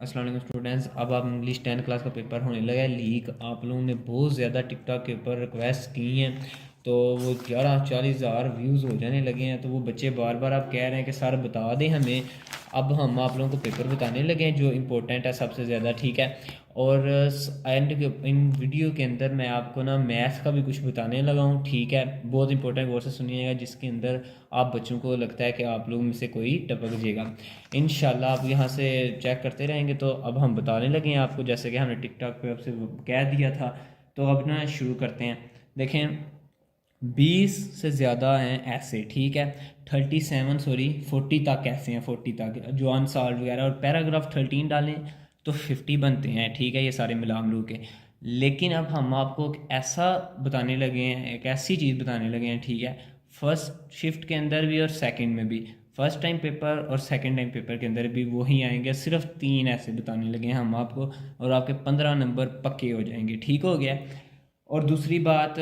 अस्सलाम वालेकुम स्टूडेंट्स। अब आप इंग्लिश 10 क्लास का पेपर होने लगा है लीक। आप लोगों ने बहुत ज़्यादा टिकटॉक के ऊपर रिक्वेस्ट की हैं, तो वो 40,000 व्यूज़ हो जाने लगे हैं। तो वो बच्चे बार बार आप कह रहे हैं कि सर बता दें हमें। अब हम आप लोगों को पेपर बताने लगे हैं जो इम्पोर्टेंट है सबसे ज़्यादा, ठीक है। और एंड इन वीडियो के अंदर मैं आपको ना मैथ का भी कुछ बताने लगा हूँ, ठीक है। बहुत इंपॉर्टेंट गौर से सुनिएगा, जिसके अंदर आप बच्चों को लगता है कि आप लोगों में से कोई टपक जाएगा। इंशाल्लाह आप यहाँ से चेक करते रहेंगे। तो अब हम बताने लगे हैं आपको, जैसे कि हमने टिकटॉक पे आपसे कह दिया था। तो अब ना शुरू करते हैं। देखें, 20 से ज़्यादा हैं ऐसे, ठीक है। 37 सॉरी 40 तक ऐसे हैं, 40 तक जो अनसॉल्व वगैरह, और पैराग्राफ 13 डालें तो 50 बनते हैं, ठीक है। ये सारे मिला मिलू के। लेकिन अब हम आपको एक ऐसा बताने लगे हैं, एक ऐसी चीज़ बताने लगे हैं, ठीक है। फर्स्ट शिफ्ट के अंदर भी और सेकंड में भी, फर्स्ट टाइम पेपर और सेकंड टाइम पेपर के अंदर भी वही आएंगे। सिर्फ 3 ऐसे बताने लगे हैं हम आपको, और आपके 15 नंबर पक्के हो जाएंगे, ठीक हो गया। और दूसरी बात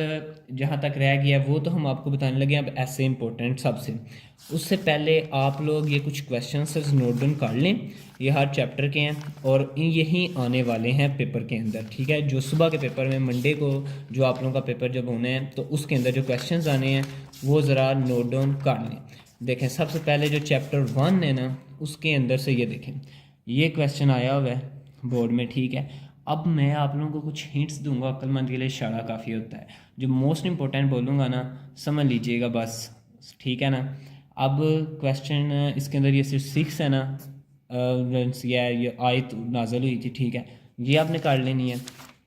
जहाँ तक रह गया वो तो हम आपको बताने लगे हैं अब ऐसे इंपॉर्टेंट सबसे। उससे पहले आप लोग ये कुछ क्वेश्चन नोट डाउन कर लें। ये हर चैप्टर के हैं और यही आने वाले हैं पेपर के अंदर, ठीक है। जो सुबह के पेपर में मंडे को जो आप लोगों का पेपर जब होना है, तो उसके अंदर जो क्वेश्चंस आने हैं वो ज़रा नोट डाउन कर लें। देखें, सबसे पहले जो चैप्टर 1 है ना, उसके अंदर से ये देखें, ये क्वेश्चन आया हुआ है बोर्ड में, ठीक है। अब मैं आप लोगों को कुछ हिंट्स दूंगा, अक्लमंद के लिए इशारा काफ़ी होता है। जो मोस्ट इंपॉर्टेंट बोलूँगा ना, समझ लीजिएगा बस, ठीक है ना। अब क्वेश्चन इसके अंदर ये सिर्फ 6 है ना, ये आयत नाजल हुई थी, ठीक है। ये आपने कर लेनी है।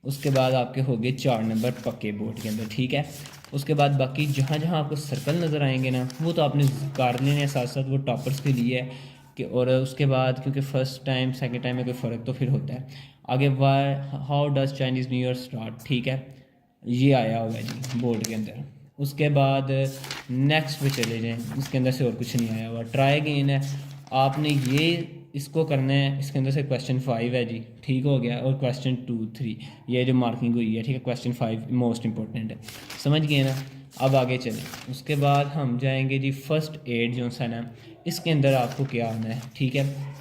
उसके बाद आपके हो गए 4 नंबर पक्के बोर्ड के अंदर, ठीक है। उसके बाद बाकी जहाँ जहाँ आपको सर्कल नज़र आएंगे ना, वो तो आपने कर लेने हैं साथ साथ, वो टॉपर्स के लिए है कि। और उसके बाद क्योंकि फ़र्स्ट टाइम सेकंड टाइम में कोई फ़र्क तो फिर होता है। आगे why how does Chinese new year start, ठीक है। ये आया हुआ है जी बोर्ड के अंदर। उसके बाद नेक्स्ट पे चले जाएं, इसके अंदर से और कुछ नहीं आया हुआ। ट्राई अगेन है, आपने ये इसको करना है। इसके अंदर से क्वेश्चन 5 है जी, ठीक हो गया। और क्वेश्चन 2 3 ये जो मार्किंग हुई है, ठीक है। क्वेश्चन 5 मोस्ट इंपॉर्टेंट है, समझ गए ना। अब आगे चलें। उसके बाद हम जाएंगे जी फर्स्ट एड जो है ना, इसके अंदर आपको क्या आना है, ठीक है।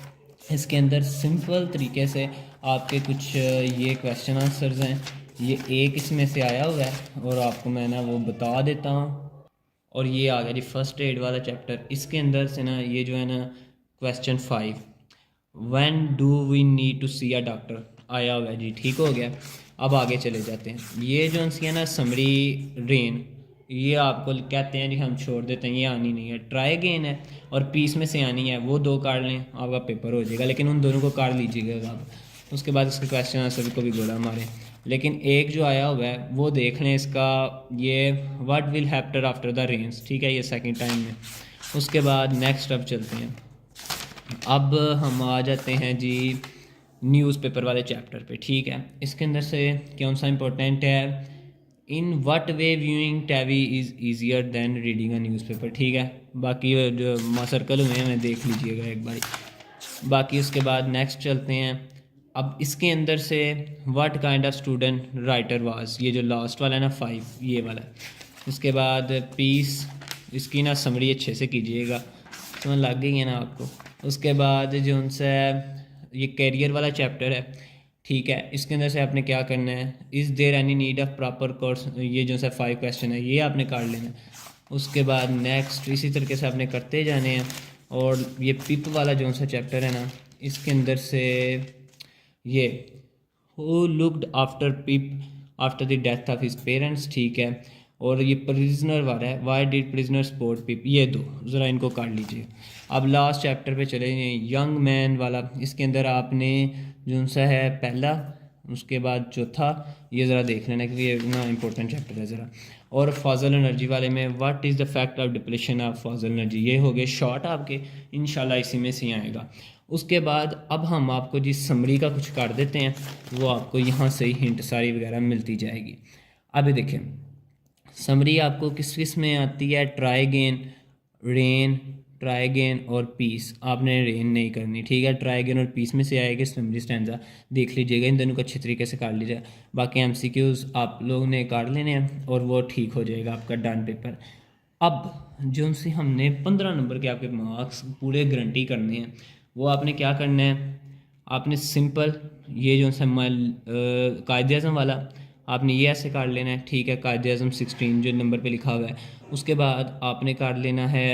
इसके अंदर सिंपल तरीके से आपके कुछ ये क्वेश्चन आंसर्स हैं। ये एक इसमें से आया हुआ है और आपको मैं ना वो बता देता हूँ। और ये आ गया जी फर्स्ट एड वाला चैप्टर। इसके अंदर से ना ये जो है ना question 5, when do we need to see a doctor, आया हुआ है जी, ठीक हो गया। अब आगे चले जाते हैं। ये जो है ना समरी रेन, ये आपको कहते हैं जी हम छोड़ देते हैं, ये आनी नहीं है। ट्राई अगेन है और पीस में से आनी है, वो 2 काट लें आपका पेपर हो जाएगा। लेकिन उन दोनों को काट लीजिएगा आप। उसके बाद इसके क्वेश्चन आंसर को भी गोला मारें। लेकिन एक जो आया हुआ है वो देख लें इसका, ये what will happen after the rains, ठीक है। ये सेकंड टाइम में। उसके बाद नेक्स्ट अब चलते हैं। अब हम आ जाते हैं जी न्यूज़पेपर वाले चैप्टर पे, ठीक है। इसके अंदर से कौन सा इंपॉर्टेंट है, in what way viewing TV is easier than reading a newspaper, ठीक है। बाकी जो सर्कल हुए हैं देख लीजिएगा एक बार। बाकी उसके बाद नेक्स्ट चलते हैं। अब इसके अंदर से what kind of student writer was, ये जो लास्ट वाला है ना 5, ये वाला। उसके बाद पीस, इसकी ना समरी अच्छे से कीजिएगा, समझ लग गई है ना आपको। उसके बाद जो उनसे ये कैरियर वाला चैप्टर है, ठीक है। इसके अंदर से आपने क्या करना है, is there any need of proper course, ये जो सा 5 क्वेश्चन है ये आपने काट लेना है। उसके बाद नेक्स्ट इसी तरीके से आपने करते जाने हैं। और ये पिप वाला जो सा चैप्टर है ना, इसके अंदर से ये who looked after pip after the death of his parents, ठीक है। और ये प्रिजनर वाला है, वाई डिड प्रिजनर सपोर्ट पिप, ये दो ज़रा इनको काट लीजिए। अब लास्ट चैप्टर पे चले यंग मैन वाला। इसके अंदर आपने जो सा है पहला, उसके बाद चौथा, ये ज़रा देख लेना क्योंकि ये ना इंपॉर्टेंट चैप्टर है ज़रा। और फॉजल एनर्जी वाले में what is the fact of depletion of fossil energy, ये हो गए शॉर्ट आपके, इंशाल्लाह इसी में से आएगा। उसके बाद अब हम आपको जिस समरी का कुछ कर देते हैं, वो आपको यहाँ से ही हिंट सारी वगैरह मिलती जाएगी। अभी देखें, समरी आपको किस किस में आती है, try again, rain, try again और पीस। आपने रेन नहीं करनी, ठीक है। ट्राई अगेन और पीस में से आएगी समरी स्टैंजा, देख लीजिएगा, इन दोनों को अच्छे तरीके से काट लीजिएगा। बाकी एमसीक्यूज आप लोगों ने काट लेने हैं और वो ठीक हो जाएगा आपका डन पेपर। अब जो उनसे हमने 15 नंबर के आपके मार्क्स पूरे गारंटी करने हैं, वो आपने क्या करना है, आपने सिंपल ये जो सा कायदे आज़म वाला आपने ये ऐसे काट लेना है, ठीक है। कायदे आज़म 16 जो नंबर पे लिखा हुआ है, उसके बाद आपने काट लेना है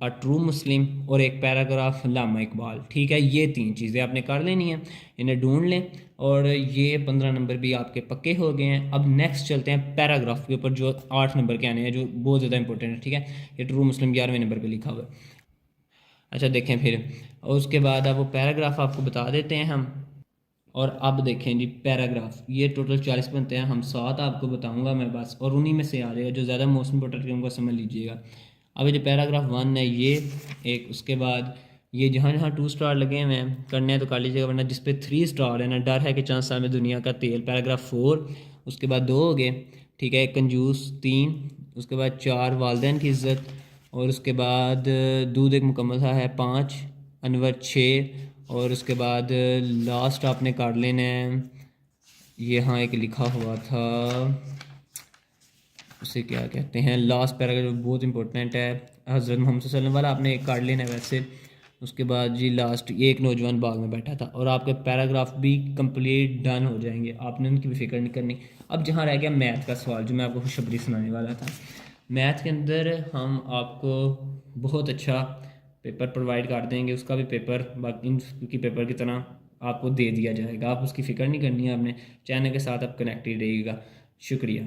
अ ट्रू मुस्लिम और एक पैराग्राफ अल्लामा इकबाल, ठीक है। ये 3 चीज़ें आपने कर लेनी है, इन्हें ढूंढ लें और ये 15 नंबर भी आपके पक्के हो गए हैं। अब नेक्स्ट चलते हैं पैराग्राफ के ऊपर जो 8 नंबर के आने हैं, जो बहुत ज़्यादा इंपॉर्टेंट है, ठीक है। ये ट्रू मुस्लिम 11वें नंबर पर लिखा हुआ है। अच्छा देखें फिर, और उसके बाद अब वो पैराग्राफ आपको बता देते हैं हम। और अब देखें जी पैराग्राफ, ये टोटल 40 बनते हैं, हम 7 आपको बताऊंगा मैं बस, और उन्हीं में से आ जाएगा जो ज़्यादा मोस्ट इंपॉर्टेंट है उनको समझ लीजिएगा। अब ये जो पैराग्राफ 1 है ये एक, उसके बाद ये जहाँ जहाँ 2 स्टार लगे हुए हैं करने हैं तो कर लीजिएगा, वरना जिस पे 3 स्टार है ना, डर है कि 4 साल में दुनिया का तेल, पैराग्राफ 4। उसके बाद 2 हो गए, ठीक है। एक कंजूस 3, उसके बाद 4 वालदैन की इज़्ज़त, और उसके बाद दूध एक मुकम्मल सा है 5, अनवर 6, और उसके बाद लास्ट आपने काट लेना है, ये हाँ एक लिखा हुआ था उसे क्या कहते हैं, लास्ट पैराग्राफ बहुत इंपॉर्टेंट है, हज़रत मोहम्मद सल्लल्लाहु अलैहि वसल्लम वाला आपने एक काट लेना है वैसे। उसके बाद जी लास्ट, ये एक नौजवान बाग में बैठा था, और आपके पैराग्राफ भी कंप्लीट डन हो जाएंगे, आपने उनकी भी फिक्र नहीं करनी। अब जहाँ रह गया मैथ का सवाल जो मैं आपको खुशखबरी सुनाने वाला था, मैथ के अंदर हम आपको बहुत अच्छा पेपर प्रोवाइड कर देंगे, उसका भी पेपर बाकी की पेपर की तरह आपको दे दिया जाएगा, आप उसकी फ़िक्र नहीं करनी है, आपने चैनल के साथ आप कनेक्टेड रहिएगा। शुक्रिया।